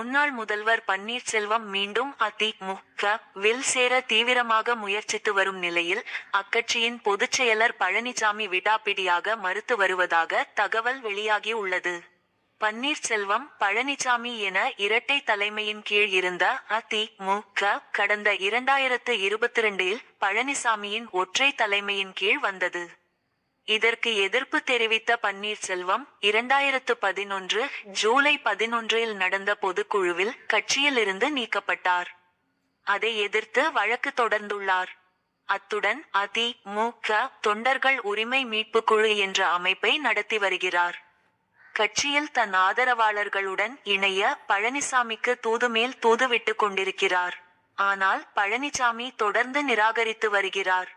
முன்னாள் முதல்வர் பன்னீர்செல்வம் மீண்டும் அ.தி.மு.க.வில் சேர தீவிரமாக முயற்சித்து வரும் நிலையில் அக்கட்சியின் பொதுச் செயலர் பழனிசாமி விடாப்பிடியாக மறுத்து வருவதாக தகவல் வெளியாகி உள்ளது. பன்னீர்செல்வம், பழனிசாமி என இரட்டை தலைமையின் கீழ் இருந்த அ.தி.மு.க. கடந்த 2022இல் பழனிசாமியின் ஒற்றை தலைமையின் கீழ் வந்தது. இதற்கு எதிர்ப்பு தெரிவித்த பன்னீர்செல்வம் 2011 ஜூலை 11இல் நடந்த பொதுக்குழுவில் கட்சியிலிருந்து நீக்கப்பட்டார். அதை எதிர்த்து வழக்கு தொடர்ந்துள்ளார். அத்துடன் அ.தி.மு.க. தொண்டர்கள் உரிமை மீட்புக்குழு என்ற அமைப்பை நடத்தி வருகிறார். கட்சியில் தன் ஆதரவாளர்களுடன் இணைய பழனிசாமிக்கு தூது மேல் தூது விட்டு கொண்டிருக்கிறார். ஆனால் பழனிசாமி தொடர்ந்து நிராகரித்து வருகிறார்.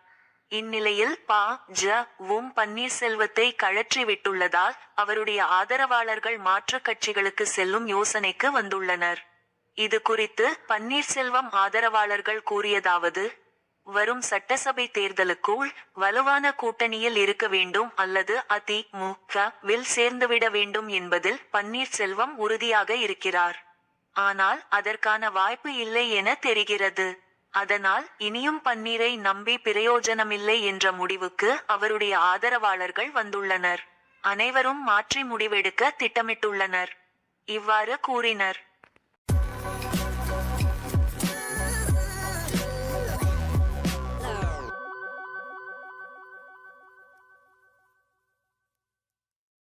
இந்நிலையில் பா.ஜ.வும் பன்னீர்செல்வத்தை கழற்றி விட்டுள்ளதால் அவருடைய ஆதரவாளர்கள் மாற்று கட்சிகளுக்கு செல்லும் யோசனைக்கு வந்துள்ளனர். இது குறித்து பன்னீர்செல்வம் ஆதரவாளர்கள் கூறியதாவது: வரும் சட்டசபை தேர்தலுக்குள் வலுவான கூட்டணியில் இருக்க வேண்டும் அல்லது அ.தி.மு.க.வில் சேர்ந்துவிட வேண்டும் என்பதில் பன்னீர்செல்வம் உறுதியாக இருக்கிறார். ஆனால் அதற்கான வாய்ப்பு இல்லை என தெரிகிறது. அதனால் இனியும் பன்னீரை நம்பி பிரயோஜனமில்லை என்ற முடிவுக்கு அவருடைய ஆதரவாளர்கள் வந்துள்ளனர். அனைவரும் மாற்றி முடிவெடுக்க திட்டமிட்டுள்ளனர். இவ்வாறு கூறினர்.